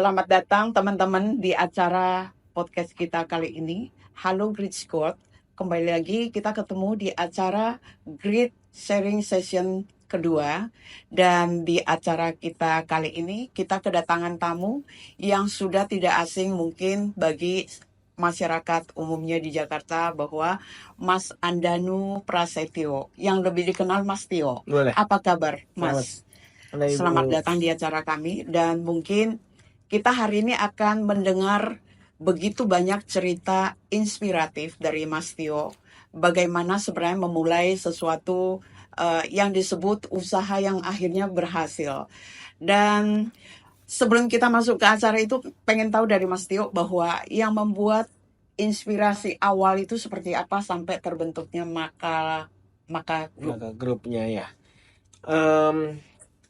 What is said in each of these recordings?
Selamat datang teman-teman di acara podcast kita kali ini. Halo Grit Squad, kembali lagi kita ketemu di acara Grit Sharing Session kedua. Dan di acara kita kali ini kita kedatangan tamu yang sudah tidak asing mungkin bagi masyarakat umumnya di Jakarta, bahwa Mas Andanu Prasetyo, yang lebih dikenal Mas Tio. Boleh. Apa kabar Mas? Selamat datang di acara kami, dan mungkin kita hari ini akan mendengar begitu banyak cerita inspiratif dari Mas Tio, bagaimana sebenarnya memulai sesuatu yang disebut usaha yang akhirnya berhasil. Dan sebelum kita masuk ke acara itu, pengen tahu dari Mas Tio bahwa yang membuat inspirasi awal itu seperti apa sampai terbentuknya Maka Group. Maka grupnya ya.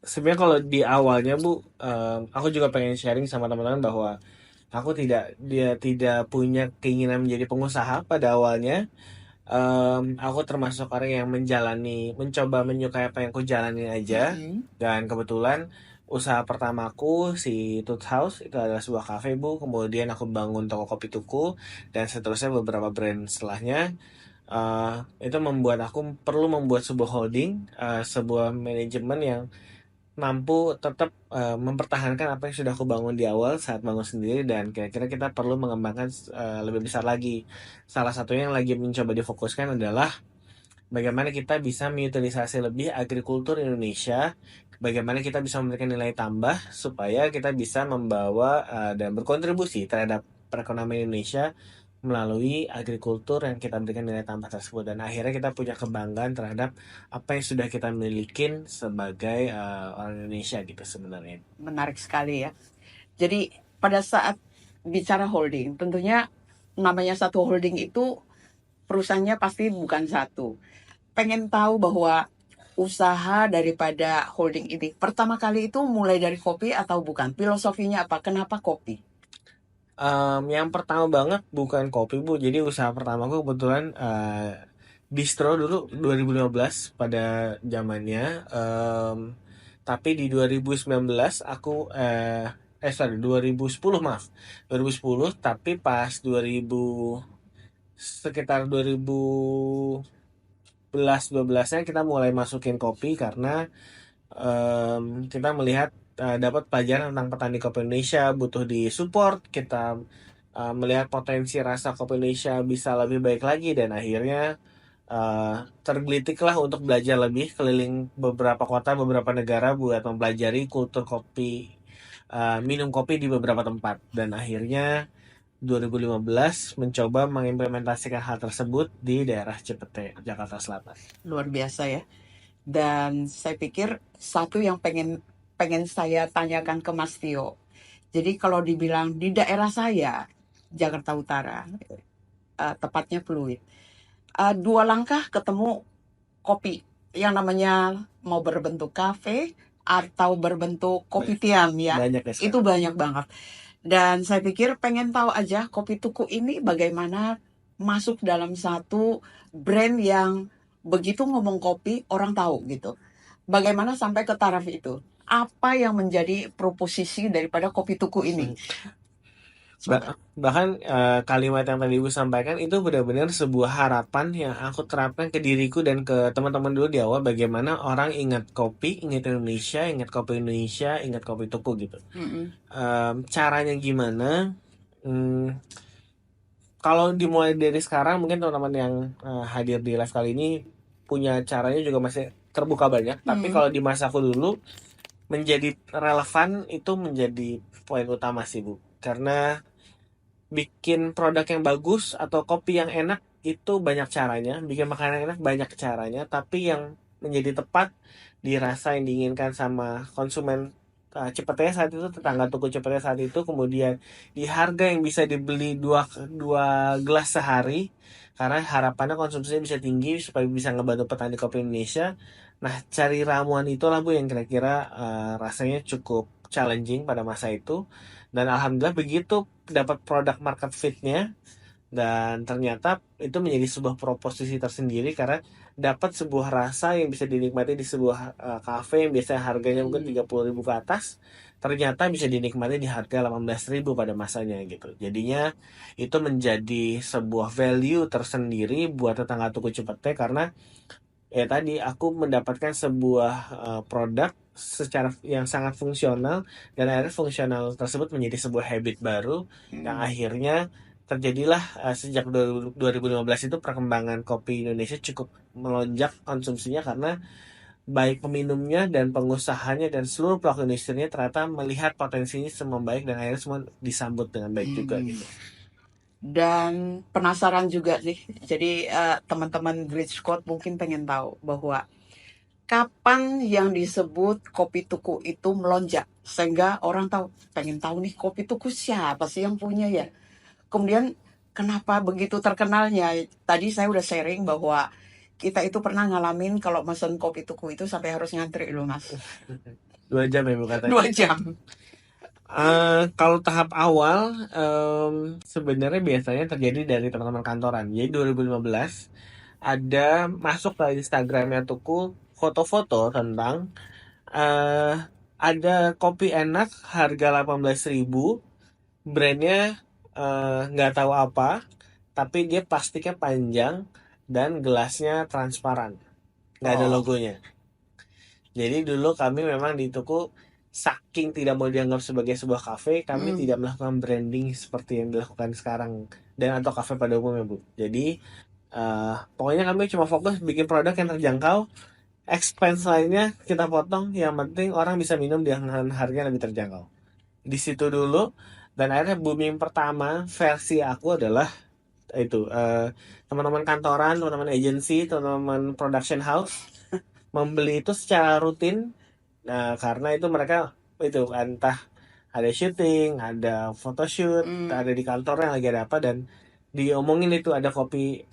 Sebenarnya kalau di awalnya Bu, aku juga pengen sharing sama teman-teman bahwa aku tidak punya keinginan menjadi pengusaha pada awalnya. Aku termasuk orang yang mencoba menyukai apa yang aku jalani aja. Dan kebetulan usaha pertamaku si Tooth House itu adalah sebuah cafe Bu. Kemudian aku bangun toko kopi tuku dan seterusnya beberapa brand setelahnya. Itu membuat aku perlu membuat sebuah holding, sebuah manajemen yang mampu tetap mempertahankan apa yang sudah aku bangun di awal saat bangun sendiri, dan kira-kira kita perlu mengembangkan lebih besar lagi. Salah satunya yang lagi mencoba difokuskan adalah bagaimana kita bisa mengutilisasi lebih agrikultur Indonesia, bagaimana kita bisa memberikan nilai tambah supaya kita bisa membawa dan berkontribusi terhadap perekonomian Indonesia melalui agrikultur yang kita berikan nilai tambah tersebut. Dan akhirnya kita punya kebanggaan terhadap apa yang sudah kita miliki sebagai orang Indonesia gitu sebenarnya. Menarik sekali ya. Jadi pada saat bicara holding, tentunya namanya satu holding itu perusahaannya pasti bukan satu. Pengen tahu bahwa usaha daripada holding ini pertama kali itu mulai dari kopi atau bukan? Filosofinya apa? Kenapa kopi? Yang pertama banget bukan kopi Bu. Jadi usaha pertamaku kebetulan distro dulu 2015 pada zamannya. Tapi di 2019 aku 2010 maaf 2010, tapi pas 2000 sekitar 2011-12nya kita mulai masukin kopi karena kita melihat dapat pelajaran tentang petani kopi Indonesia butuh di support. Kita melihat potensi rasa kopi Indonesia bisa lebih baik lagi, dan akhirnya tergelitiklah untuk belajar lebih keliling beberapa kota, beberapa negara buat mempelajari kultur kopi, minum kopi di beberapa tempat. Dan akhirnya 2015 mencoba mengimplementasikan hal tersebut di daerah Cipete, Jakarta Selatan. Luar biasa ya. Dan saya pikir satu yang pengen saya tanyakan ke Mas Tio. Jadi kalau dibilang di daerah saya, Jakarta Utara, tepatnya Pluit, 2 langkah ketemu kopi yang namanya mau berbentuk kafe atau berbentuk kopi tiam ya. Banyak ya sekarang. Itu banyak banget. Dan saya pikir pengen tahu aja kopi tuku ini bagaimana masuk dalam satu brand yang begitu ngomong kopi orang tahu gitu. Bagaimana sampai ke taraf itu? Apa yang menjadi proposisi daripada kopi tuku ini? Bahkan kalimat yang tadi Ibu sampaikan itu benar-benar sebuah harapan yang aku terapkan ke diriku dan ke teman-teman dulu di awal. Bagaimana orang ingat kopi, ingat Indonesia, ingat kopi Indonesia, ingat kopi tuku gitu. Caranya gimana? Kalau dimulai dari sekarang, mungkin teman-teman yang hadir di live kali ini punya caranya juga masih terbuka banyak. Tapi kalau di masaku dulu, menjadi relevan itu menjadi poin utama sih Bu. Karena bikin produk yang bagus atau kopi yang enak itu banyak caranya, bikin makanan enak banyak caranya, tapi yang menjadi tepat dirasa yang diinginkan sama konsumen Cipete saat itu, tetangga tuku Cipete saat itu, kemudian di harga yang bisa dibeli dua gelas sehari, karena harapannya konsumsinya bisa tinggi supaya bisa ngebantu petani kopi Indonesia. Nah, cari ramuan itulah Bu yang kira-kira rasanya cukup challenging pada masa itu. Dan alhamdulillah begitu dapat produk market fit-nya, Dan ternyata itu menjadi sebuah proposisi tersendiri karena dapat sebuah rasa yang bisa dinikmati di sebuah kafe yang biasanya harganya mungkin 30.000 ke atas, ternyata bisa dinikmati di harga 18.000 pada masanya gitu. Jadinya itu menjadi sebuah value tersendiri buat tetangga tuku cepetnya karena ya tadi aku mendapatkan sebuah produk secara yang sangat fungsional dan akhirnya fungsional tersebut menjadi sebuah habit baru yang akhirnya terjadilah sejak 2015 itu perkembangan kopi Indonesia cukup melonjak konsumsinya karena baik peminumnya dan pengusahanya dan seluruh pelaku industrinya ternyata melihat potensinya semua baik dan akhirnya semua disambut dengan baik juga gitu. Dan penasaran juga sih. Jadi teman-teman Great Scott mungkin pengen tahu bahwa kapan yang disebut kopi tuku itu melonjak sehingga orang tahu, pengen tahu nih kopi tuku siapa sih yang punya ya. Kemudian kenapa begitu terkenalnya? Tadi saya udah sharing bahwa kita itu pernah ngalamin kalau mesen kopi tuku itu sampai harus ngantri loh mas. 2 jam ya Bu katanya. 2 jam. Kalau tahap awal sebenarnya biasanya terjadi dari teman-teman kantoran. Jadi 2015 ada masuk ke Instagramnya Tuku foto-foto tentang eh ada kopi enak harga 18.000, brandnya nggak tahu apa, tapi dia plastiknya panjang dan gelasnya transparan, nggak ada logonya. Jadi dulu kami memang di Tuku saking tidak mau dianggap sebagai sebuah kafe, kami tidak melakukan branding seperti yang dilakukan sekarang dan atau kafe pada umumnya Bu. Jadi pokoknya kami cuma fokus bikin produk yang terjangkau, expense lainnya kita potong, yang penting orang bisa minum dengan harga yang lebih terjangkau. Di situ dulu dan akhirnya booming pertama versi aku adalah itu teman-teman kantoran, teman-teman agency, teman-teman production house membeli itu secara rutin. Nah, karena itu mereka itu entah ada syuting, ada photoshoot, ada di kantor yang lagi ada apa dan diomongin itu ada kopi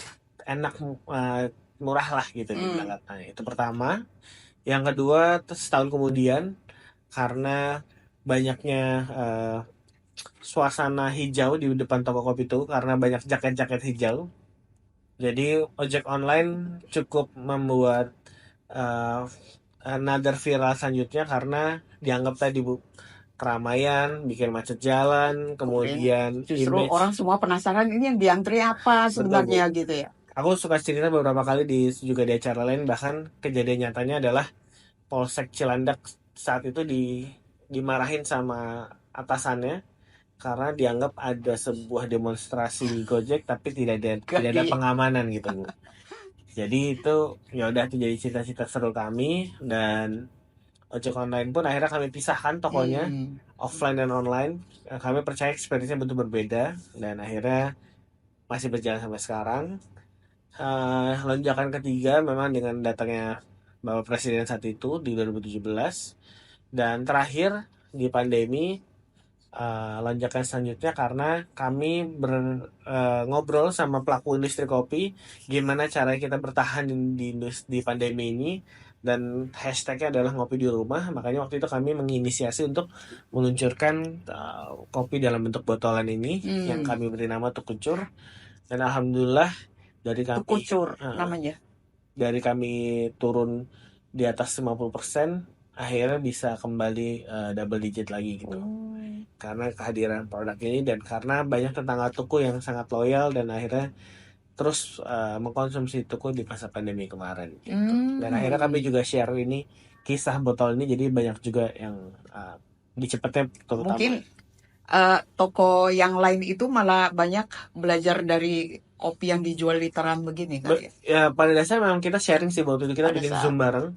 enak murah lah gitu dibilang. Nah, itu pertama. Yang kedua, setahun kemudian karena banyaknya suasana hijau di depan toko kopi itu karena banyak jaket-jaket hijau. Jadi ojek online cukup membuat uh, another viral selanjutnya karena dianggap tadi Bu keramaian, bikin macet jalan, kemudian Justru image. orang semua penasaran ini yang diantri apa sebenarnya Betul, Bu. gitu ya. Aku suka cerita beberapa kali juga di acara lain, bahkan kejadian nyatanya adalah Polsek Cilandak saat itu dimarahin sama atasannya karena dianggap ada sebuah demonstrasi Gojek tapi tidak ada pengamanan gitu Bu. Jadi itu ya udah tuh jadi cita-cita seru kami dan ojek online pun akhirnya kami pisahkan tokonya offline dan online. Kami percaya experience-nya betul berbeda dan akhirnya masih berjalan sampai sekarang. Lonjakan ketiga memang dengan datangnya Bapak Presiden saat itu di 2017 dan terakhir di pandemi lonjakan selanjutnya karena kami ngobrol sama pelaku industri kopi gimana cara kita bertahan di pandemi ini dan hashtagnya adalah ngopi di rumah, makanya waktu itu kami menginisiasi untuk meluncurkan kopi dalam bentuk botolan ini yang kami beri nama Tukucur dan alhamdulillah dari kami Tukucur namanya. dari kami turun di atas 50% akhirnya bisa kembali double digit lagi gitu. Karena kehadiran produk ini dan karena banyak tetangga tuku yang sangat loyal dan akhirnya terus mengkonsumsi tuku di masa pandemi kemarin gitu. Dan akhirnya kami juga share ini kisah botol ini jadi banyak juga yang di Cepetnya terutama. Mungkin toko yang lain itu malah banyak belajar dari kopi yang dijual literan begini kali ya. Ya pada dasarnya memang kita sharing sih waktu itu kita bikin Zoom bareng.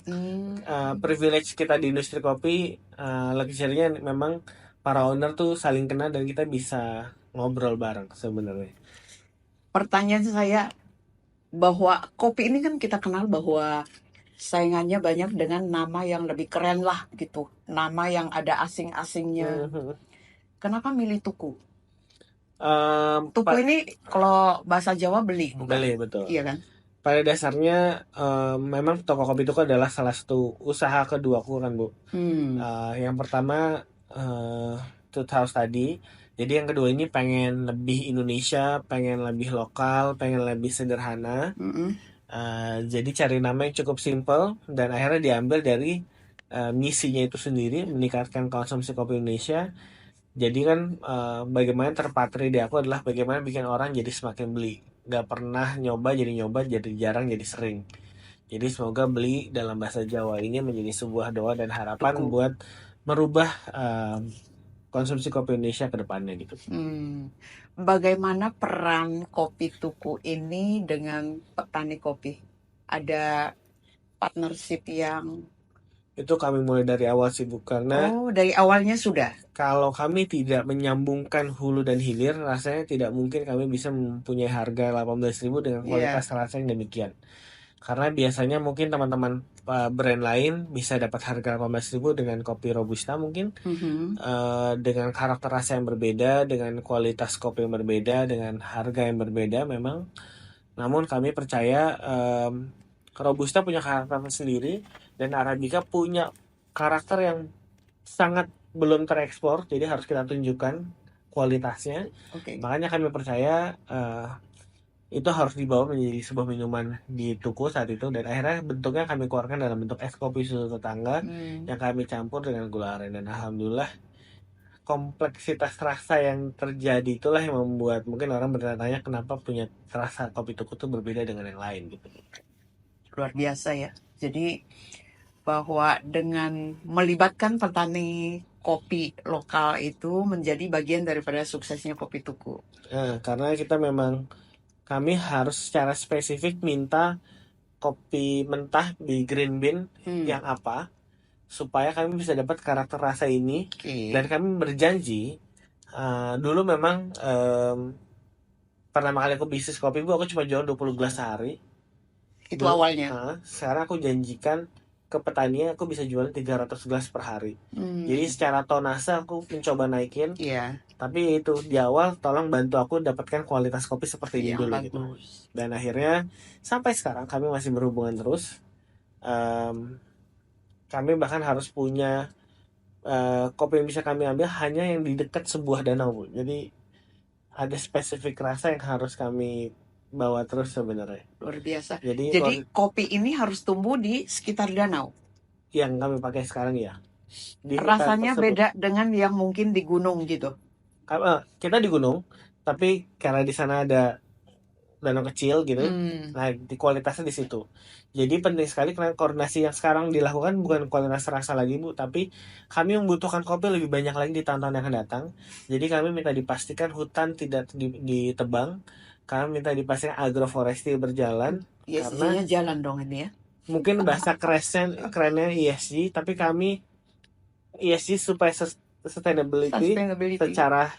Privilege kita di industri kopi lagi sharingnya memang para owner tuh saling kenal dan kita bisa ngobrol bareng sebenarnya. Pertanyaan saya bahwa kopi ini kan kita kenal bahwa saingannya banyak dengan nama yang lebih keren lah gitu, nama yang ada asing-asingnya. Kenapa milih Tuku? Tuku ini kalau bahasa Jawa beli, bukan? Beli, betul. Iya kan? Pada dasarnya memang toko kopi Tuku adalah salah satu usaha keduaku kan Bu. Yang pertama Tooth House tadi Jadi yang kedua ini pengen lebih Indonesia, pengen lebih lokal, pengen lebih sederhana. Mm-mm. Jadi cari nama yang cukup simple dan akhirnya diambil dari misinya itu sendiri, meningkatkan konsumsi kopi Indonesia. Jadi kan bagaimana terpatri di aku adalah bagaimana bikin orang jadi semakin beli. Gak pernah nyoba, jadi jarang, jadi sering. Jadi semoga beli dalam bahasa Jawa ini menjadi sebuah doa dan harapan Tuku. buat merubah konsumsi kopi Indonesia ke depannya gitu. Hmm. Bagaimana peran kopi tuku ini dengan petani kopi? Ada partnership yang Itu kami mulai dari awal sih Bu, karena dari awalnya sudah. kalau kami tidak menyambungkan hulu dan hilir, rasanya tidak mungkin kami bisa mempunyai harga 18.000 dengan kualitas Iya. rasa yang demikian. Karena biasanya mungkin teman-teman brand lain bisa dapat harga 18.000 dengan kopi robusta mungkin, Mhm. dengan karakter rasa yang berbeda, dengan kualitas kopi yang berbeda, dengan harga yang berbeda memang. Namun kami percaya robusta punya karakter sendiri dan arabica punya karakter yang sangat belum terekspor, jadi harus kita tunjukkan kualitasnya. Oke. Makanya kami percaya itu harus dibawa menjadi sebuah minuman di tuku saat itu dan akhirnya bentuknya kami keluarkan dalam bentuk es kopi susu tetangga Hmm. yang kami campur dengan gula aren dan alhamdulillah kompleksitas rasa yang terjadi itulah yang membuat mungkin orang bertanya kenapa punya rasa kopi tuku itu berbeda dengan yang lain gitu. Luar biasa ya. Jadi bahwa dengan melibatkan petani kopi lokal itu menjadi bagian daripada suksesnya kopi tuku. Karena kita memang kami harus secara spesifik minta kopi mentah di green bean Hmm. yang apa supaya kami bisa dapat karakter rasa ini dan Oke. kami berjanji dulu memang pertama kali aku bisnis kopi bu aku cuma jual 20 gelas sehari. Itu awalnya. Sekarang aku janjikan ke petani aku bisa jual 300 gelas per hari. Jadi Hmm. secara tonase aku mencoba naikin, Iya, tapi itu di awal tolong bantu aku dapatkan kualitas kopi seperti ini yang dulu gitu. bagus. Dan akhirnya sampai sekarang kami masih berhubungan terus. Kami bahkan harus punya kopi yang bisa kami ambil hanya yang di dekat sebuah danau Bu. Jadi ada spesifik rasa yang harus kami bawa terus sebenarnya. Luar biasa. Jadi Jadi kopi ini harus tumbuh di sekitar danau. yang kami pakai sekarang ya di hutan Rasanya tersebut. beda dengan yang mungkin di gunung gitu. Kita di gunung, tapi karena di sana ada danau kecil gitu, Hmm. nah di kualitasnya di situ. Jadi penting sekali karena koordinasi yang sekarang dilakukan bukan kualitas rasa lagi Bu, tapi kami membutuhkan kopi lebih banyak lagi di tahun-tahun yang akan datang. Jadi kami minta dipastikan hutan tidak ditebang, kami minta dipastikan agroforestry berjalan, karena ESG-nya jalan dong ini ya. mungkin bahasa kerennya ESG, tapi kami ESG supaya sustainability Sustainability. secara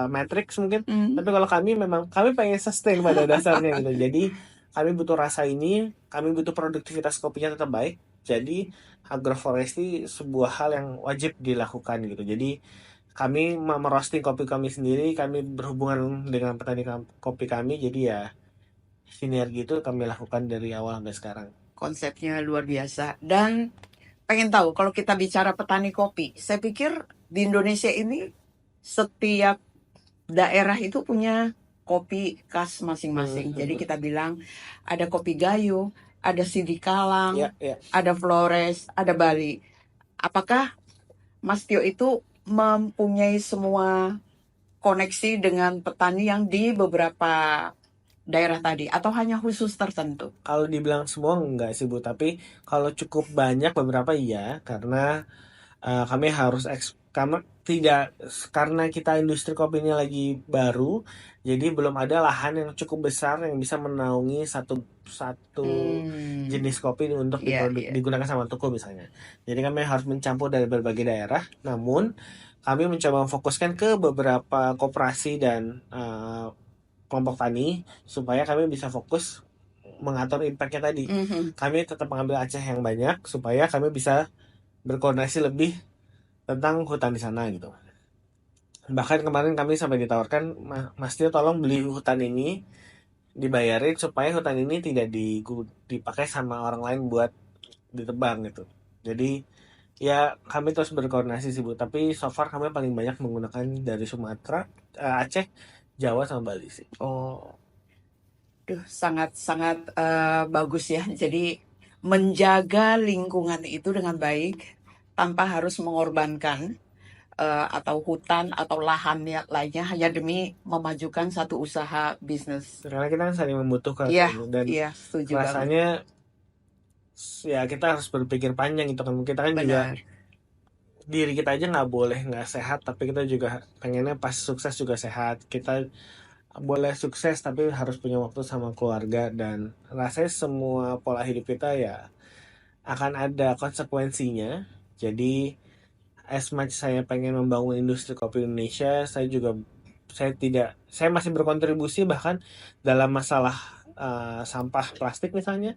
matrix mungkin. Hmm. Tapi kalau kami memang kami pengen sustain pada dasarnya gitu. Jadi kami butuh rasa ini, kami butuh produktivitas kopinya tetap baik. Jadi agroforestry sebuah hal yang wajib dilakukan gitu. Jadi kami merosting kopi kami sendiri, kami berhubungan dengan petani kopi kami. Jadi ya sinergi itu kami lakukan dari awal sampai sekarang. Konsepnya luar biasa. Dan pengen tahu kalau kita bicara petani kopi, saya pikir di Indonesia ini setiap daerah itu punya kopi khas masing-masing. Jadi kita bilang ada kopi Gayo, ada Sidikalang, Ya. ada Flores, ada Bali. Apakah Mas Tio itu mempunyai semua koneksi dengan petani yang di beberapa daerah tadi atau hanya khusus tertentu? Kalau dibilang semua enggak sih Bu, tapi kalau cukup banyak beberapa iya karena kami harus karena tidak karena kita industri kopinya lagi baru, jadi belum ada lahan yang cukup besar yang bisa menaungi satu satu jenis kopi untuk Iya, iya. digunakan sama toko misalnya. Jadi kami harus mencampur dari berbagai daerah. Namun kami mencoba memfokuskan ke beberapa koperasi dan kelompok tani supaya kami bisa fokus mengatur impactnya tadi. Mhm. Kami tetap mengambil Aceh yang banyak supaya kami bisa berkoordinasi lebih tentang hutan di sana gitu. Bahkan kemarin kami sampai ditawarkan, Mas Tio tolong beli hutan ini, dibayarin supaya hutan ini tidak dipakai sama orang lain buat ditebang gitu. Jadi Ya, kami terus berkoordinasi sih Bu, tapi so far kami paling banyak menggunakan dari Sumatera, Aceh, Jawa sama Bali sih. Oh, duh, sangat-sangat bagus ya. Jadi menjaga lingkungan itu dengan baik tanpa harus mengorbankan atau hutan atau lahan lainnya hanya demi memajukan satu usaha bisnis. Karena kita kan saling membutuhkan Iya, kan, Bu. Dan iya, setuju banget. rasanya ya kita harus berpikir panjang gitu kan. Kita kan juga Benar. diri kita aja nggak boleh nggak sehat, tapi kita juga pengennya pas sukses juga sehat. Kita boleh sukses tapi harus punya waktu sama keluarga, dan rasanya semua pola hidup kita ya akan ada konsekuensinya. Jadi as much saya pengen membangun industri kopi Indonesia, saya masih berkontribusi bahkan dalam masalah sampah plastik misalnya.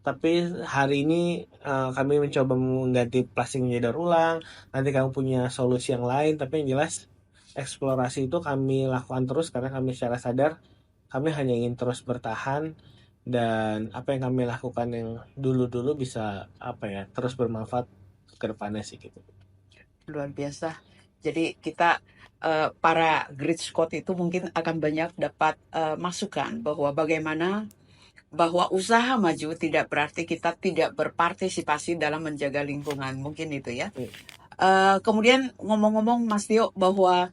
Tapi hari ini kami mencoba mengganti plastik menjadi daur ulang. Nanti kamu punya solusi yang lain, tapi yang jelas eksplorasi itu kami lakukan terus karena kami secara sadar kami hanya ingin terus bertahan, dan apa yang kami lakukan yang dulu-dulu bisa apa ya terus bermanfaat ke depannya sih gitu. Luar biasa. Jadi kita para Great Scott itu mungkin akan banyak dapat masukan bahwa bagaimana bahwa usaha maju tidak berarti kita tidak berpartisipasi dalam menjaga lingkungan. Mungkin itu ya. Hmm. Kemudian ngomong-ngomong Mas Tio bahwa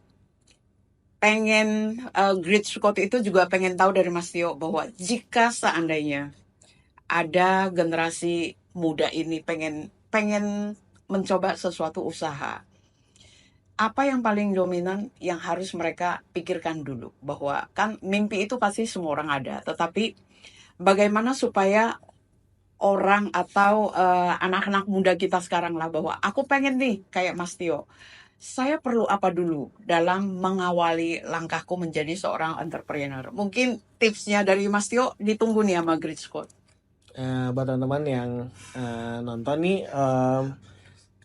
pengen Great Scott itu juga pengen tahu dari Mas Tio bahwa jika seandainya ada generasi muda ini pengen pengen mencoba sesuatu usaha, apa yang paling dominan yang harus mereka pikirkan dulu? Bahwa kan mimpi itu pasti semua orang ada, tetapi bagaimana supaya orang atau anak-anak muda kita sekarang lah bahwa aku pengen nih kayak Mas Tio. Saya perlu apa dulu dalam mengawali langkahku menjadi seorang entrepreneur? Mungkin tipsnya dari Mas Tio ditunggu nih sama Great Scott. Buat teman-teman yang nonton nih,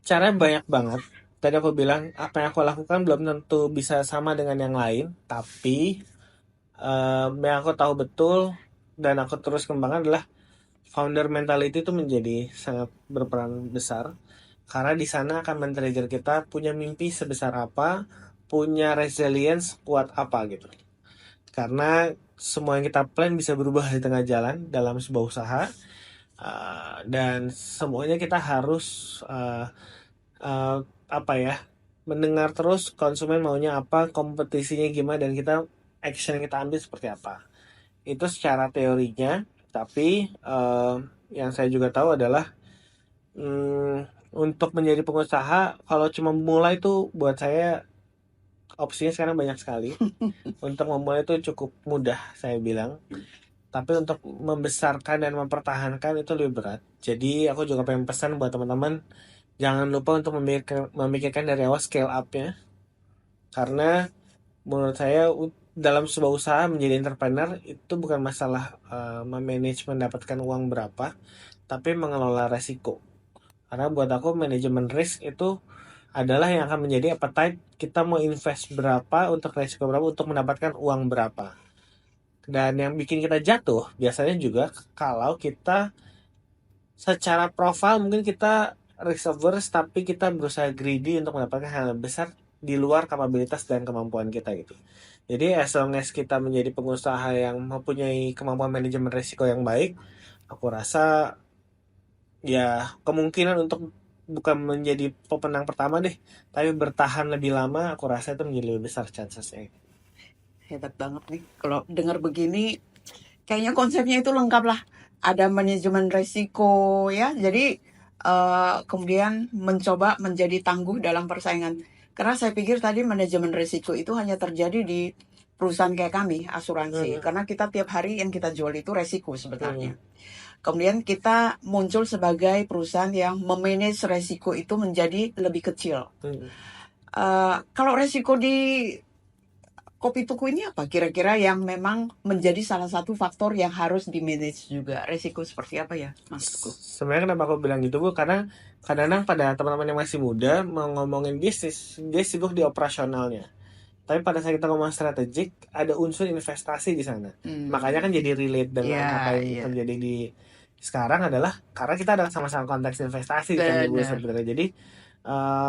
caranya banyak banget. Tadi aku bilang apa yang aku lakukan belum tentu bisa sama dengan yang lain, tapi yang aku tahu betul dan aku terus kembangkan adalah founder mentality itu menjadi sangat berperan besar, karena di sana akan men-trigger kita punya mimpi sebesar apa, punya resilience kuat apa gitu. Karena semua yang kita plan bisa berubah di tengah jalan dalam sebuah usaha. Dan semuanya kita harus uh, uh, apa ya mendengar terus konsumen maunya apa, kompetisinya gimana, dan kita action yang kita ambil seperti apa. Itu secara teorinya. Tapi yang saya juga tahu adalah untuk menjadi pengusaha, kalau cuma mulai itu buat saya opsinya sekarang banyak sekali. Untuk memulai itu cukup mudah saya bilang, tapi untuk membesarkan dan mempertahankan itu lebih berat. Jadi aku juga pengen pesan buat teman-teman, jangan lupa untuk memikirkan dari awal scale up-nya. Karena menurut saya dalam sebuah usaha menjadi entrepreneur itu bukan masalah memanage mendapatkan uang berapa, tapi mengelola resiko. Karena buat aku manajemen risk itu adalah yang akan menjadi appetite kita mau invest berapa untuk resiko berapa untuk mendapatkan uang berapa. Dan yang bikin kita jatuh biasanya juga kalau kita secara profil mungkin kita risk averse, tapi kita berusaha greedy untuk mendapatkan hal yang besar di luar kapabilitas dan kemampuan kita gitu. Jadi as long as kita menjadi pengusaha yang mempunyai kemampuan manajemen risiko yang baik, aku rasa ya kemungkinan untuk bukan menjadi pemenang pertama deh, tapi bertahan lebih lama, aku rasa itu menjadi lebih besar chancesnya. Hebat banget nih. Kalau dengar begini, kayaknya konsepnya itu lengkap lah. Ada manajemen resiko ya. Jadi kemudian mencoba menjadi tangguh dalam persaingan. Karena saya pikir tadi manajemen resiko itu hanya terjadi di perusahaan kayak kami, asuransi. Hmm, Karena kita tiap hari yang kita jual itu resiko sebenarnya. hmm, Kemudian kita muncul sebagai perusahaan yang memanage resiko itu menjadi lebih kecil. hmm. Kalau resiko di kopi tuku ini apa kira-kira yang memang menjadi salah satu faktor yang harus di-manage juga? Resiko seperti apa ya, Mas Tuku? Sebenarnya kenapa aku bilang gitu Bu, karena kadang-kadang pada teman-teman yang masih muda mau ngomongin bisnis, dia sibuk di operasionalnya. Tapi pada saat kita ngomong strategik, ada unsur investasi di sana. Makanya kan jadi relate dengan apa Ya, yang ya. terjadi di sekarang adalah karena kita ada sama-sama konteks investasi kan Ibu Benar. sebenarnya. Jadi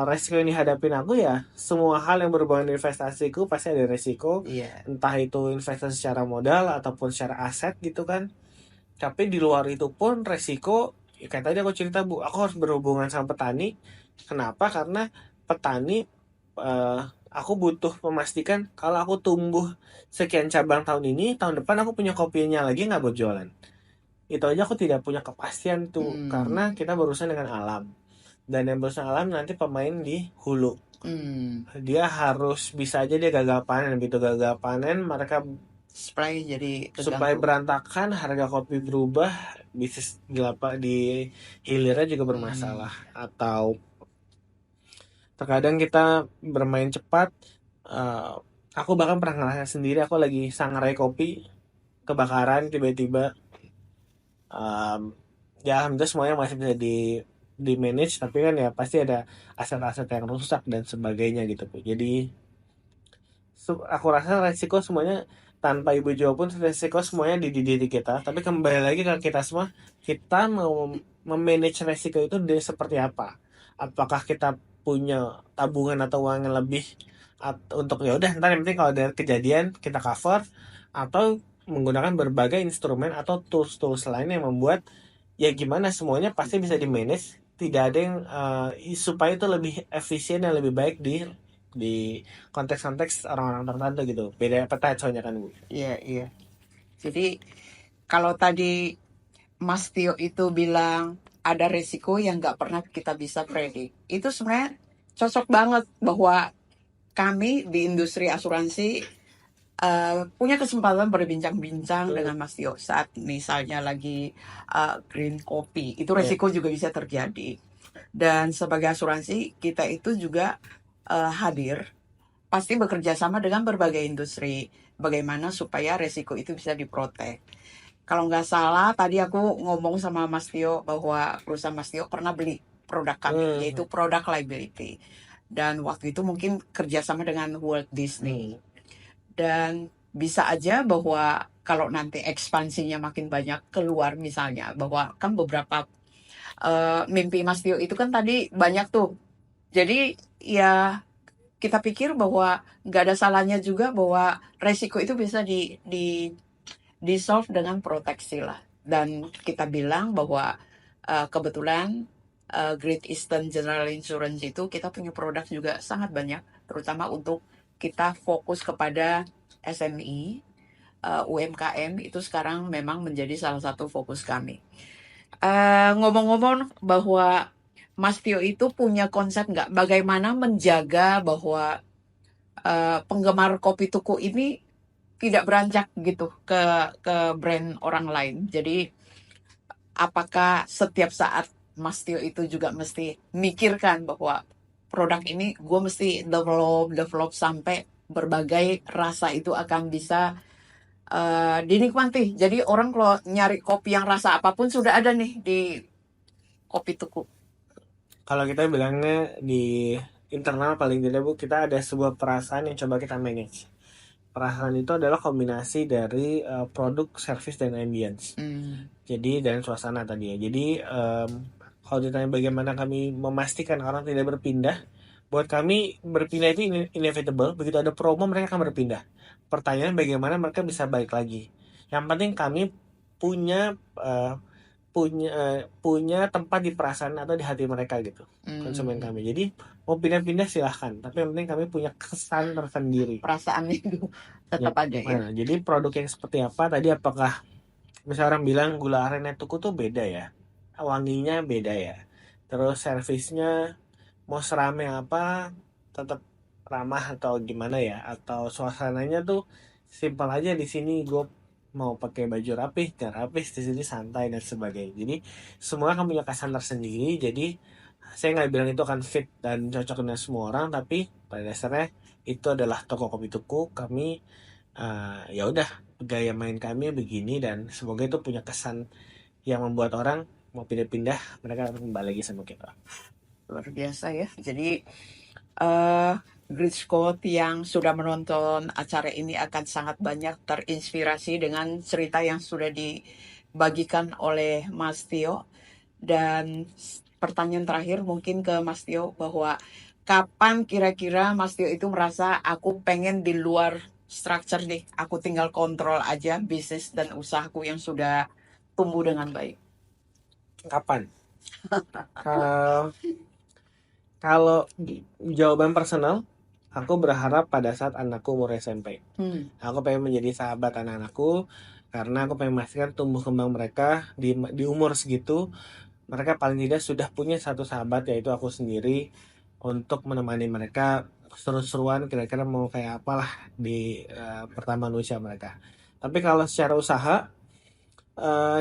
resiko yang dihadapin aku ya semua hal yang berhubungan dengan investasiku pasti ada resiko, Iya. entah itu investasi secara modal ataupun secara aset gitu kan. Tapi di luar itu pun resiko, ya kayak tadi aku cerita Bu, aku harus berhubungan sama petani. Kenapa? Karena petani, eh, aku butuh memastikan kalau aku tumbuh sekian cabang tahun ini, tahun depan aku punya kopinya lagi nggak buat jualan. Itu aja aku tidak punya kepastian tuh, Hmm. karena kita berurusan dengan alam. Dan yang berurusan alam nanti pemain di hulu. Hmm. Dia harus bisa aja dia gagal panen, begitu gagal panen mereka Supply jadi supaya terganggu. berantakan, harga kopi berubah, bisnis di hilirnya juga bermasalah. Atau terkadang kita bermain cepat. eh, aku bahkan pernah ngerasain sendiri, aku lagi sangrai kopi, kebakaran tiba-tiba. em, ya alhamdulillah semuanya masih bisa di manage, tapi kan ya pasti ada aset-aset yang rusak dan sebagainya gitu Bu. Jadi aku rasa resiko semuanya tanpa ibu jawab pun resiko semuanya di diri kita. Tapi kembali lagi ke kita semua, kita mau memanage resiko itu dari seperti apa? Apakah kita punya tabungan atau uang yang lebih untuk ya udah ntar yang penting kalau ada kejadian kita cover, atau menggunakan berbagai instrumen atau tools-tools lain yang membuat ya gimana semuanya pasti bisa di manage, tidak ada yang supaya itu lebih efisien dan lebih baik di konteks-konteks orang-orang tertentu gitu. Beda peta soalnya kan Bu. Iya, iya. Jadi kalau tadi Mas Tio itu bilang ada resiko yang nggak pernah kita bisa predik. Itu sebenarnya cocok banget bahwa kami di industri asuransi punya kesempatan berbincang-bincang dengan Mas Tio saat misalnya lagi green coffee. Itu Ya, resiko juga bisa terjadi. Dan sebagai asuransi kita itu juga hadir pasti bekerja sama dengan berbagai industri. Bagaimana supaya resiko itu bisa diprotek. Kalau nggak salah, tadi aku ngomong sama Mas Tio bahwa perusahaan Mas Tio pernah beli produk kami, yaitu produk liability. Dan waktu itu mungkin kerjasama dengan Walt Disney. Dan bisa aja bahwa kalau nanti ekspansinya makin banyak keluar misalnya, bahwa kan beberapa mimpi Mas Tio itu kan tadi banyak tuh. Jadi ya kita pikir bahwa nggak ada salahnya juga bahwa resiko itu bisa di solve dengan proteksi lah. Dan kita bilang bahwa kebetulan Great Eastern General Insurance itu kita punya produk juga sangat banyak, terutama untuk kita fokus kepada SME, UMKM itu sekarang memang menjadi salah satu fokus kami. Ngomong-ngomong bahwa Mas Tio itu punya konsep nggak bagaimana menjaga bahwa penggemar kopi tuku ini tidak beranjak gitu ke brand orang lain. Jadi apakah setiap saat Mas Tio itu juga mesti mikirkan bahwa produk ini gue mesti develop sampai berbagai rasa itu akan bisa dinikmati. Jadi orang kalau nyari kopi yang rasa apapun sudah ada nih di kopi tuku. kalau kita bilangnya di internal paling tidak Bu, kita ada sebuah perasaan yang coba kita manage. Perasaan itu adalah kombinasi dari produk, service, dan ambience. Jadi dan suasana tadi ya. Jadi kalau ditanya bagaimana kami memastikan orang tidak berpindah, buat kami berpindah itu inevitable. Begitu ada promo mereka akan berpindah. Pertanyaan bagaimana mereka bisa balik lagi. Yang penting kami punya punya tempat di perasaan atau di hati mereka gitu, konsumen kami. Jadi mau pindah-pindah silahkan, tapi yang penting kami punya kesan tersendiri. Perasaannya itu tetap ada ya. Jadi produk yang seperti apa tadi, apakah misalnya orang bilang gula aren tuku tuh beda ya, wanginya beda ya, terus servisnya mau serame apa tetap ramah atau gimana ya, atau suasananya tuh simpel aja. Di sini gue mau pakai baju rapih dan rapih, di sini santai dan sebagainya. Jadi semua kan punya kesan tersendiri. Jadi saya nggak bilang itu akan fit dan cocok dengan semua orang, tapi pada dasarnya itu adalah toko kopi tuku kami. Ya udah, gaya main kami begini dan semoga itu punya kesan yang membuat orang mau pindah-pindah mereka akan kembali lagi sama kita. Luar biasa ya. Jadi Great Scott yang sudah menonton acara ini akan sangat banyak terinspirasi dengan cerita yang sudah dibagikan oleh Mas Tio. Dan pertanyaan terakhir mungkin ke Mas Tio, bahwa kapan kira-kira Mas Tio itu merasa aku pengen di luar structure deh, aku tinggal kontrol aja bisnis dan usahaku yang sudah tumbuh dengan baik. Kapan? Ka- Kalau jawaban personal, aku berharap pada saat anakku umur SMP. Aku pengen menjadi sahabat anak-anakku karena aku pengen memastikan tumbuh kembang mereka di umur segitu, mereka paling tidak sudah punya satu sahabat, yaitu aku sendiri, untuk menemani mereka seru-seruan kira-kira mau kayak apalah di pertambahan usia mereka. Tapi kalau secara usaha,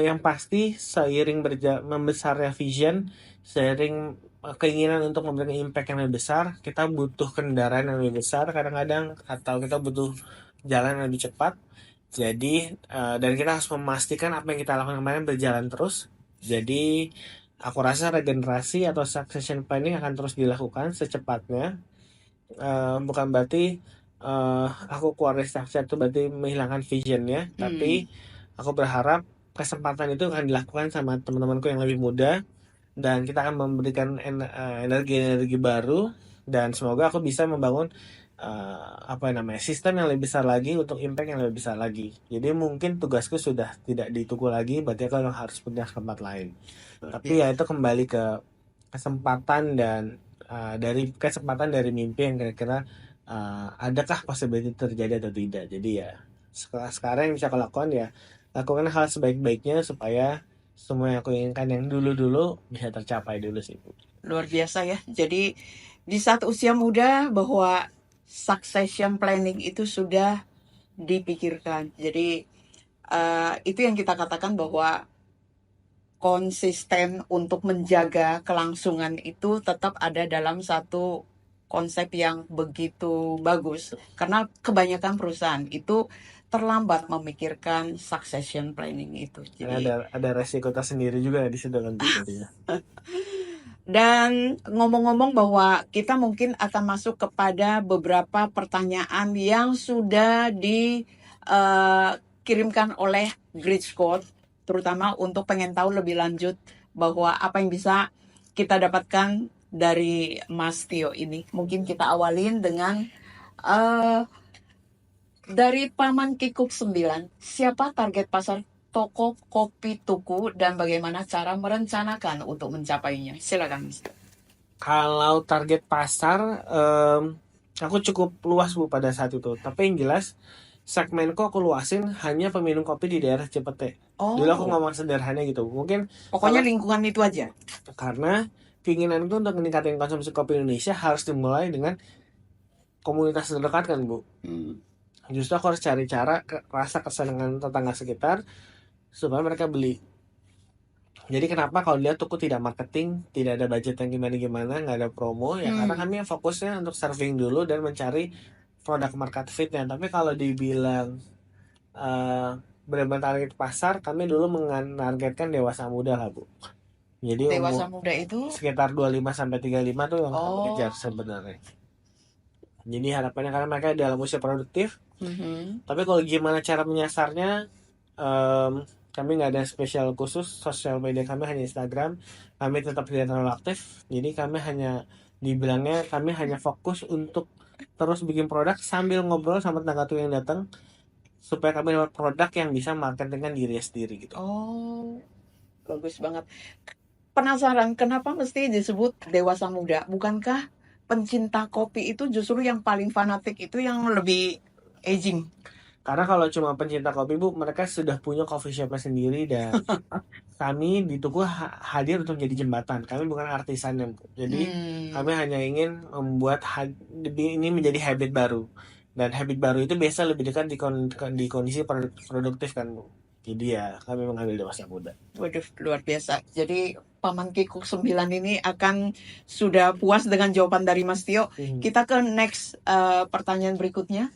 yang pasti seiring membesarnya vision, seiring keinginan untuk memberikan impact yang lebih besar, kita butuh kendaraan yang lebih besar kadang-kadang, atau kita butuh jalan yang lebih cepat. Jadi dan kita harus memastikan apa yang kita lakukan kemarin berjalan terus. Jadi aku rasa regenerasi atau succession planning akan terus dilakukan secepatnya. Bukan berarti aku keluar dari structure itu berarti menghilangkan visionnya, tapi aku berharap kesempatan itu akan dilakukan sama teman-temanku yang lebih muda, dan kita akan memberikan energi-energi baru, dan semoga aku bisa membangun apa namanya sistem yang lebih besar lagi untuk impact yang lebih besar lagi. Jadi mungkin tugasku sudah tidak ditunggu lagi, berarti aku harus pindah ke tempat lain. Tapi ya itu kembali ke kesempatan, dan dari mimpi yang kira-kira adakah possibility terjadi atau tidak. Jadi ya sekarang yang bisa aku lakukan ya lakukan hal sebaik-baiknya supaya semua yang aku inginkan yang dulu-dulu bisa tercapai dulu sih, Bu. Luar biasa ya. Jadi di saat usia muda bahwa succession planning itu sudah dipikirkan. Jadi itu yang kita katakan bahwa konsisten untuk menjaga kelangsungan itu tetap ada dalam satu konsep yang begitu bagus. Karena kebanyakan perusahaan itu terlambat memikirkan succession planning itu. Jadi Ada resiko tersendiri juga di situ kan, Bu, jadinya. dan ngomong-ngomong bahwa kita mungkin akan masuk kepada beberapa pertanyaan yang sudah dikirimkan oleh Great Scott, terutama untuk pengen tahu lebih lanjut bahwa apa yang bisa kita dapatkan dari Mas Tio ini. Mungkin kita awalin dengan dari Paman Kikuk 9, siapa target pasar toko kopi tuku dan bagaimana cara merencanakan untuk mencapainya? Silakan, Mas. Kalau target pasar, aku cukup luas, Bu, pada saat itu. Tapi yang jelas segmenku aku luasin hanya peminum kopi di daerah Cipete. Dulu aku ngomong sederhana gitu. Mungkin Pokoknya lingkungan itu aja. karena keinginan itu untuk meningkatkan konsumsi kopi Indonesia harus dimulai dengan komunitas terdekat kan, Bu. Justru aku harus cari cara rasa kesenangan tetangga sekitar supaya mereka beli. Jadi kenapa kalau dia tuku tidak marketing, tidak ada budget yang gimana-gimana, nggak ada promo, ya karena kami fokusnya untuk serving dulu dan mencari produk market fitnya. Tapi kalau dibilang benar-benar target pasar, kami dulu menargetkan dewasa muda lah, Bu. Jadi Dewasa muda itu sekitar 25-35 tuh yang kami kejar sebenarnya. Jadi harapannya karena mereka dalam usia produktif. Tapi kalau gimana cara menyasarnya, kami nggak ada spesial khusus. Sosial media kami hanya Instagram. Kami tetap tidak terlalu aktif. Jadi kami hanya fokus untuk terus bikin produk sambil ngobrol sama tetangga tuh yang datang, supaya kami dapat produk yang bisa marketingkan diri sendiri gitu. Oh, bagus banget. Penasaran kenapa mesti disebut dewasa muda? Bukankah pencinta kopi itu justru yang paling fanatik itu yang lebih aging? Karena kalau cuma pencinta kopi, Bu, mereka sudah punya coffee shopnya sendiri, dan kami di Tugu hadir untuk jadi jembatan. Kami bukan artisannya, Bu. Jadi kami hanya ingin membuat ini menjadi habit baru. Dan habit baru itu biasa lebih dekat di kondisi produktif kan, Bu. Jadi ya kami mengambil dewasa muda. Waduh, luar biasa. Jadi Paman Kikuk 9 ini akan sudah puas dengan jawaban dari Mas Tio. Kita ke next pertanyaan berikutnya.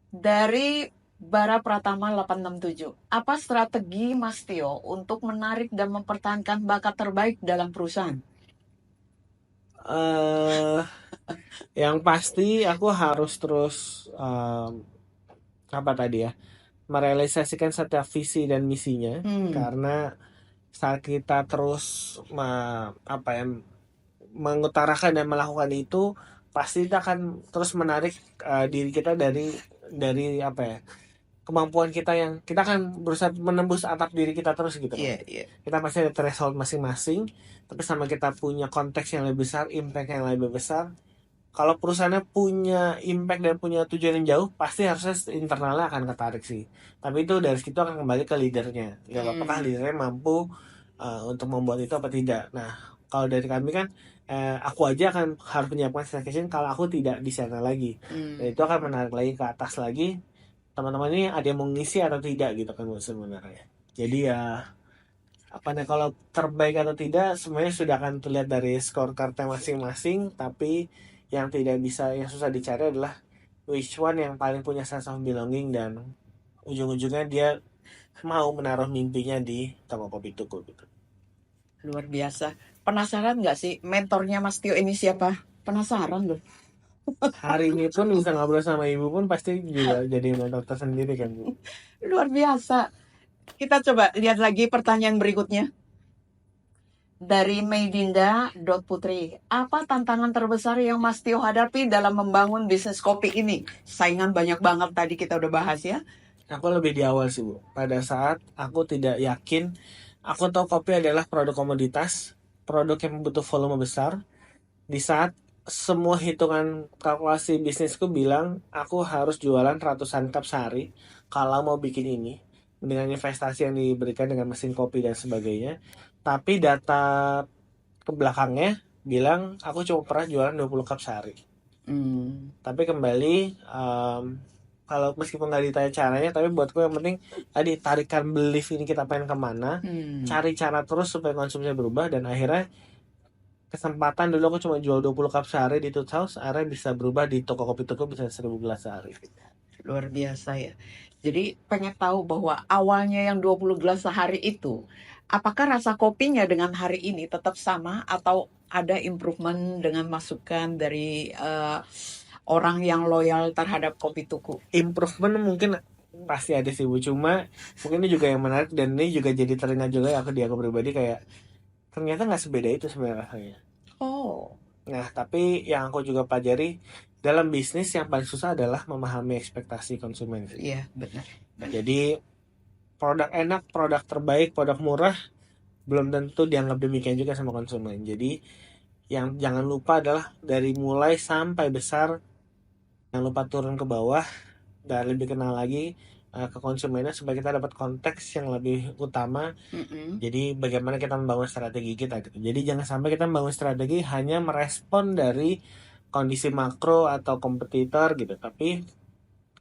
Dari Bara Pratama 867. Apa strategi Mas Tio untuk menarik dan mempertahankan bakat terbaik dalam perusahaan? Yang pasti aku harus terus merealisasikan setiap visi dan misinya, karena saat kita terus apa ya, mengutarakan dan melakukan itu, pasti kita akan terus menarik diri kita dari apa ya, kemampuan kita, yang kita akan berusaha menembus atap diri kita terus gitu kan. Iya, iya. Kita pasti ada threshold masing-masing, tapi sama kita punya konteks yang lebih besar, impact yang lebih besar. Kalau perusahaannya punya impact dan punya tujuan yang jauh, pasti harusnya internalnya akan ketarik sih. Tapi itu dari situ akan kembali ke leadernya. Ya, apakah Hmm, leadernya mampu untuk membuat itu apa tidak. Nah, kalau dari kami kan, aku aja akan harus menyiapkan staycation kalau aku tidak di sana lagi. Dan itu hmm. akan menarik lagi ke atas lagi, teman-teman ini ada yang mau ngisi atau tidak gitu kan sebenarnya. Jadi ya, apa nih, kalau terbaik atau tidak sebenarnya sudah akan terlihat dari scorecardnya masing-masing. Tapi yang tidak bisa, yang susah dicari adalah which one yang paling punya sense of belonging, dan ujung-ujungnya dia mau menaruh mimpinya di toko kopi tuku gitu. Luar biasa. Penasaran nggak sih mentornya Mas Tio ini siapa? Penasaran loh. Hari ini pun bisa ngobrol sama ibu pun pasti juga jadi mentor tersendiri kan Bu. Luar biasa. Kita coba lihat lagi pertanyaan berikutnya. Dari Meidinda.Putri, apa tantangan terbesar yang Mas Tio hadapi dalam membangun bisnis kopi ini? Saingan banyak banget tadi kita udah bahas ya. Aku lebih di awal sih Bu. Pada saat aku tidak yakin, aku tahu kopi adalah produk komoditas, produk yang butuh volume besar. Di saat semua hitungan kalkulasi bisnisku bilang aku harus jualan ratusan cup sehari kalau mau bikin ini, dengan investasi yang diberikan dengan mesin kopi dan sebagainya. Tapi data ke belakangnya bilang aku cuma pernah jualan 20 cup sehari. Hmm, Tapi kembali, kalau meskipun nggak ditanya caranya, tapi buatku yang penting tadi tarikan belief ini, kita pengen kemana, hmm. cari cara terus supaya konsumsinya berubah. Dan akhirnya kesempatan, dulu aku cuma jual 20 cup sehari di Toots House, akhirnya bisa berubah di toko kopi tuku bisa 1000 gelas sehari. Luar biasa ya. Jadi pengen tahu bahwa awalnya yang 20 gelas sehari itu, apakah rasa kopinya dengan hari ini tetap sama atau ada improvement dengan masukan dari orang yang loyal terhadap kopi tuku? Improvement mungkin pasti ada sih Bu, cuma mungkin ini juga yang menarik, dan ini juga jadi teringat juga aku pribadi, kayak ternyata nggak sebeda itu sebenarnya rasanya. Oh, Nah, tapi yang aku juga pelajari dalam bisnis, yang paling susah adalah memahami ekspektasi konsumen sih. iya benar. Jadi produk enak, produk terbaik, produk murah belum tentu dianggap demikian juga sama konsumen. Jadi yang jangan lupa adalah dari mulai sampai besar, jangan lupa turun ke bawah dan lebih kenal lagi ke konsumennya, supaya kita dapat konteks yang lebih utama. Mm-mm. Jadi bagaimana kita membangun strategi kita gitu. Jadi jangan sampai kita membangun strategi hanya merespon dari kondisi makro atau kompetitor gitu. Tapi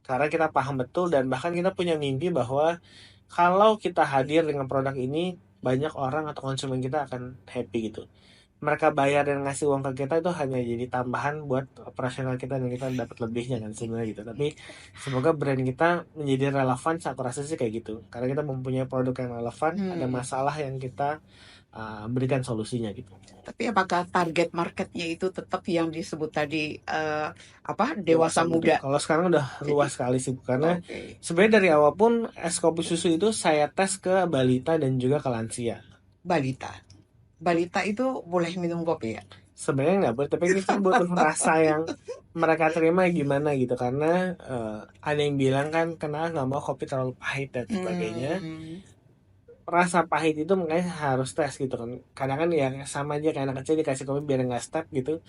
karena kita paham betul dan bahkan kita punya mimpi bahwa kalau kita hadir dengan produk ini, banyak orang atau konsumen kita akan happy gitu. Mereka bayar dan ngasih uang ke kita itu hanya jadi tambahan buat operasional kita, dan kita dapat lebihnya kan sebenarnya gitu. Tapi semoga brand kita menjadi relevan, aku rasa sih kayak gitu. Karena kita mempunyai produk yang relevan, ada Hmm. masalah yang kita berikan solusinya gitu. Tapi apakah target marketnya itu tetap yang disebut tadi apa Dewasa dewasa muda. muda? Kalau sekarang udah Jadi, luas sekali sih, karena oke. sebenarnya dari awal pun es kopi susu itu saya tes ke balita dan juga ke lansia. Balita. Balita itu boleh minum kopi ya? Sebenarnya nggak boleh, tapi kita butuh rasa yang mereka terima gimana gitu. Karena ada yang bilang kan, kenapa nggak mau kopi terlalu pahit dan sebagainya. Hmm. Rasa pahit itu makanya harus tes gitu kan. Kadang kan ya sama aja kayak anak kecil dikasih kopi biar nggak stuck gitu.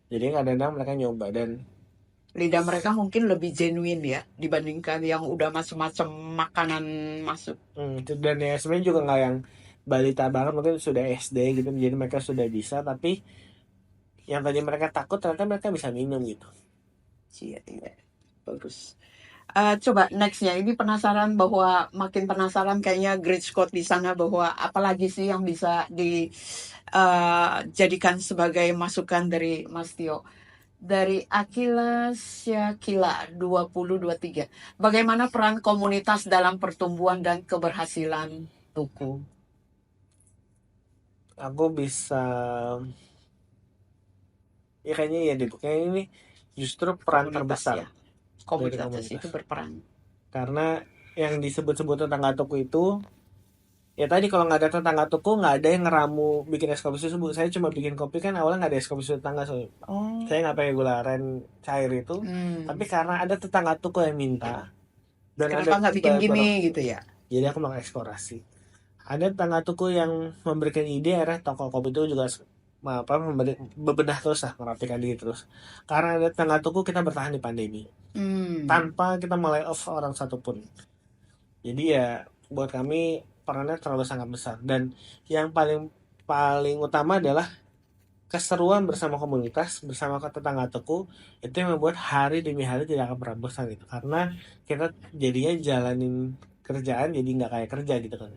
Jadi kadang-kadang mereka nyoba. Dan Lidah mereka mungkin lebih genuine ya dibandingkan yang udah macam-macam makanan masuk. dan ya sebenarnya juga nggak yang balita banget, mungkin sudah SD gitu, jadi mereka sudah bisa. Tapi yang tadi mereka takut, ternyata mereka bisa minum gitu. Iya, iya. Bagus. Coba nextnya, ini penasaran bahwa makin penasaran kayaknya Great Scott di sana bahwa apalagi sih yang bisa dijadikan sebagai masukan dari Mas Tio. Dari Akila Syakila 2023. Bagaimana peran komunitas dalam pertumbuhan dan keberhasilan Tuku? Aku bisa, ya kayaknya ya deh, kayaknya ini justru peran Komunitas terbesar ya. dari Komunitas komunitas. itu berperan. Karena yang disebut-sebut tentang Gatoku itu ya tadi kalau nggak ada tetangga tuku, nggak ada yang ngeramu bikin es kopi susu, Bu. Saya cuma bikin kopi kan awalnya nggak ada es kopi susu tetangga, soalnya Oh, saya nggak pakai gula aren cair itu, hmm. tapi karena ada tetangga tuku yang minta dan ada Kenapa nggak bikin gini beberapa, gitu ya? jadi aku mengeksplorasi. Ada tetangga tuku yang memberikan ide, akhirnya toko kopi itu juga bebenah terus lah, merapikan diri terus. Karena ada tetangga tuku kita bertahan di pandemi Hmm. tanpa kita melay off orang satupun. Jadi ya buat kami perannya terlalu sangat besar, dan yang paling paling utama adalah keseruan bersama komunitas, bersama tetangga teku, itu yang membuat hari demi hari tidak akan pernah bosan gitu, karena kita jadinya jalanin kerjaan jadi nggak kayak kerja gitu kan.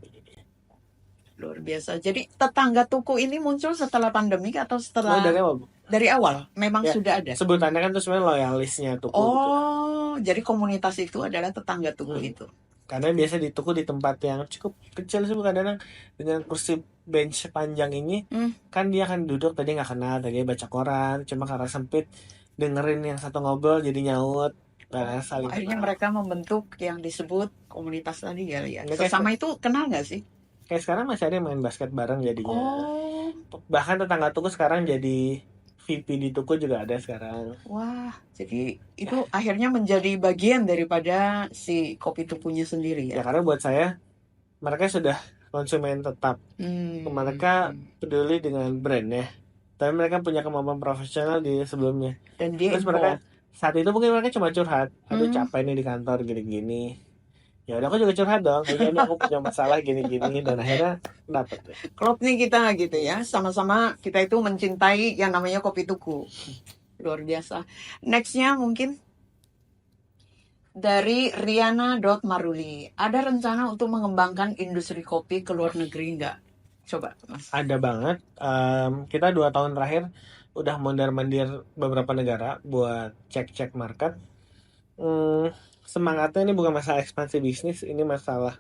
Luar biasa. Jadi tetangga tuku ini muncul setelah pandemi atau Oh, setelah dari awal, Bu? dari awal? Memang Ya, sudah ada. sebutannya kan tuh sebenarnya loyalisnya tuku gitu kan. Oh, jadi komunitas itu adalah tetangga tuku Hmm. itu. Karena biasa di tuku di tempat yang cukup kecil sih, bukan, kadang dengan kursi bench panjang ini Hmm. kan dia akan duduk, tadi nggak kenal, tadi dia baca koran, cuma karena sempit dengerin yang satu ngobrol jadi nyaut, nah Oh, saling akhirnya kenal. mereka membentuk yang disebut komunitas tadi ya, ya. Ini kayak, Sesama itu kenal nggak sih? kayak sekarang masih ada yang main basket bareng jadinya. Oh, Bahkan tetangga tuku sekarang jadi VP di tuku juga ada sekarang. wah. Jadi itu Ya, akhirnya menjadi bagian daripada si kopi tukunya sendiri ya ya. karena buat saya mereka sudah konsumen tetap. Hmm. Mereka peduli dengan brandnya, tapi mereka punya kemampuan profesional di sebelumnya. Dan dia Terus mereka involved. saat itu mungkin mereka cuma curhat, aduh Hmm. capek nih di kantor gini-gini. Ya udah, aku juga curhat dong, kayaknya ini aku punya masalah gini-gini, dan akhirnya dapet deh. Klop nih kita gitu ya. Sama-sama kita itu mencintai yang namanya kopi tuku. Luar biasa. Nextnya mungkin dari Riana Maruli. Ada rencana untuk mengembangkan industri kopi ke luar negeri nggak? Coba, Mas. Ada banget. Kita 2 tahun terakhir udah mondar-mandir beberapa negara buat cek-cek market. Hmm, Semangatnya ini bukan masalah ekspansi bisnis, ini masalah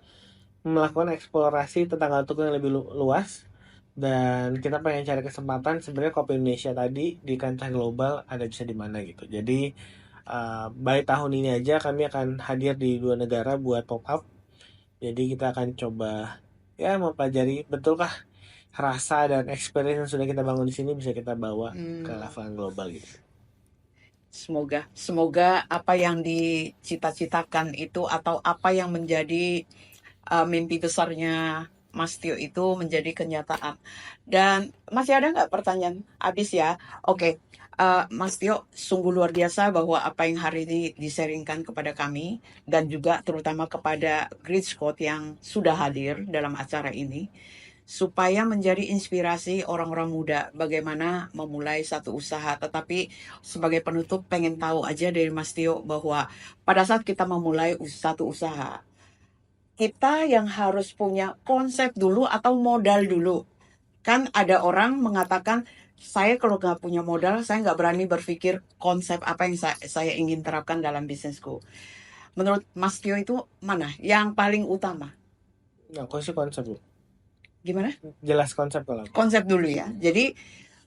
melakukan eksplorasi tetangga tuku yang lebih luas, dan kita pengen cari kesempatan sebenarnya kopi Indonesia tadi di kancah global ada bisa di mana gitu. Jadi by tahun ini aja kami akan hadir di 2 negara buat pop up. Jadi kita akan coba ya mempelajari betulkah rasa dan experience yang sudah kita bangun di sini bisa kita bawa ke Hmm, level global gitu. semoga apa yang dicita-citakan itu atau apa yang menjadi mimpi besarnya Mas Tio itu menjadi kenyataan. Dan masih ada nggak pertanyaan? Habis ya. Oke, Mas Tio, sungguh luar biasa bahwa apa yang hari ini disaringkan kepada kami dan juga terutama kepada Great Scott yang sudah hadir dalam acara ini supaya menjadi inspirasi orang-orang muda bagaimana memulai satu usaha. Tetapi sebagai penutup pengen tahu aja dari Mas Tio bahwa pada saat kita memulai satu usaha, kita yang harus punya konsep dulu atau modal dulu. Kan ada orang mengatakan, saya kalau nggak punya modal, saya nggak berani berpikir konsep apa yang saya ingin terapkan dalam bisnisku. Menurut Mas Tio itu mana yang paling utama? Nah, aku sih konsep, Bu. Gimana? Jelas konsep kalau aku. Konsep dulu ya. Jadi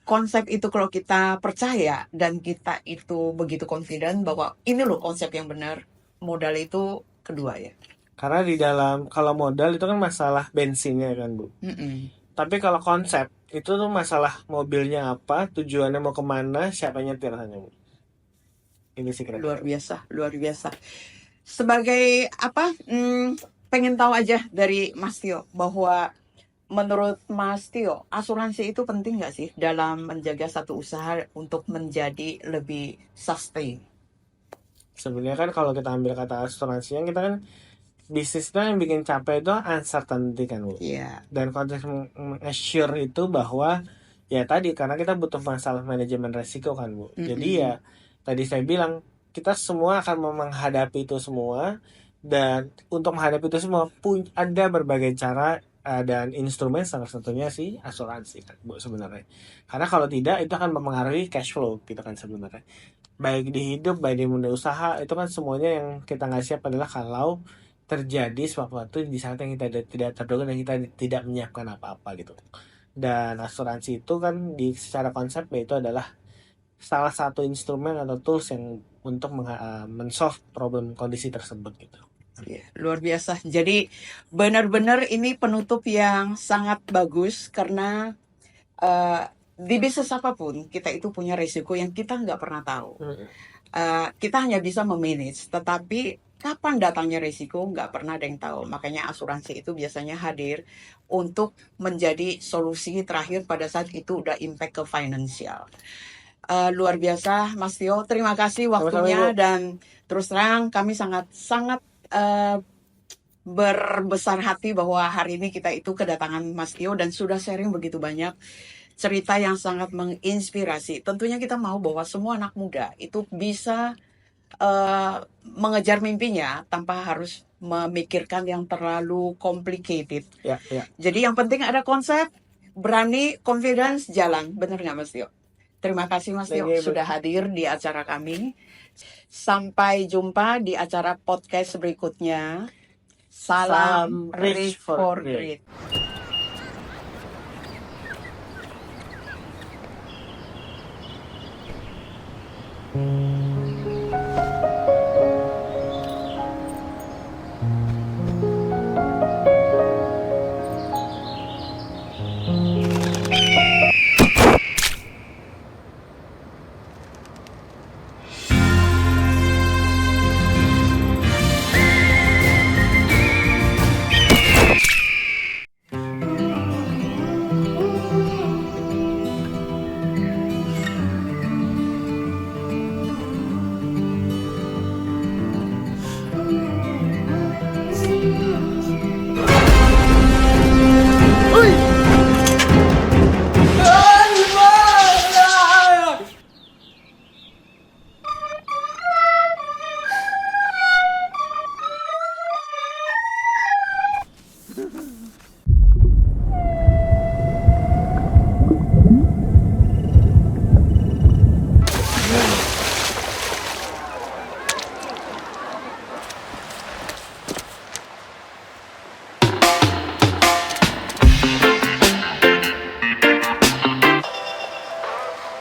konsep itu kalau kita percaya dan kita itu begitu confident bahwa ini loh konsep yang benar, modal itu kedua ya. Karena di dalam, kalau modal itu kan masalah bensinnya kan, Bu. Mm-mm. Tapi kalau konsep itu tuh masalah mobilnya apa, tujuannya mau kemana, siapa yang nyetir hanya, Bu. Ini sih Luar kira-kira. biasa, luar biasa. Sebagai apa? Pengen tahu aja dari Mas Tio bahwa menurut Mas Tio, asuransi itu penting nggak sih dalam menjaga satu usaha untuk menjadi lebih sustain? Sebenarnya kan kalau kita ambil kata asuransinya, kita kan bisnis itu yang bikin capek itu uncertainty kan, Bu. Iya. Dan konteks assure itu bahwa ya tadi karena kita butuh masalah manajemen resiko kan, Bu. Jadi ya Mm-mm. tadi saya bilang kita semua akan menghadapi itu semua, dan untuk menghadapi itu semua pun ada berbagai cara dan instrumen, salah satunya sih asuransi kan, Bu, sebenarnya. Karena kalau tidak itu akan mempengaruhi cash flow gitu kan sebenarnya. Baik di hidup, baik di dunia usaha, itu kan semuanya yang kita nggak siap adalah kalau terjadi sesuatu di saat yang kita tidak terduga dan kita tidak menyiapkan apa-apa gitu. Dan asuransi itu kan di secara konsep itu adalah salah satu instrumen atau tools yang untuk men-solve problem kondisi tersebut gitu. Ya, luar biasa. Jadi benar-benar ini penutup yang sangat bagus karena eh, di bisnis apapun kita itu punya resiko yang kita nggak pernah tahu. Kita hanya bisa memanage, tetapi kapan datangnya resiko nggak pernah ada yang tahu. Makanya asuransi itu biasanya hadir untuk menjadi solusi terakhir pada saat itu udah impact ke finansial. Luar biasa, Mas Tio. Terima kasih Sama-sama, waktunya Ibu. dan terus terang kami sangat berbesar hati bahwa hari ini kita itu kedatangan Mas Tio dan sudah sharing begitu banyak cerita yang sangat menginspirasi. Tentunya kita mau bahwa semua anak muda itu bisa mengejar mimpinya tanpa harus memikirkan yang terlalu complicated. Ya. Jadi yang penting ada konsep, berani, confidence, jalan. Benar nggak Mas Tio? Terima kasih Mas Tio Thank you, Ibu. sudah hadir di acara kami. Sampai jumpa di acara podcast berikutnya. Salam Rich for Great.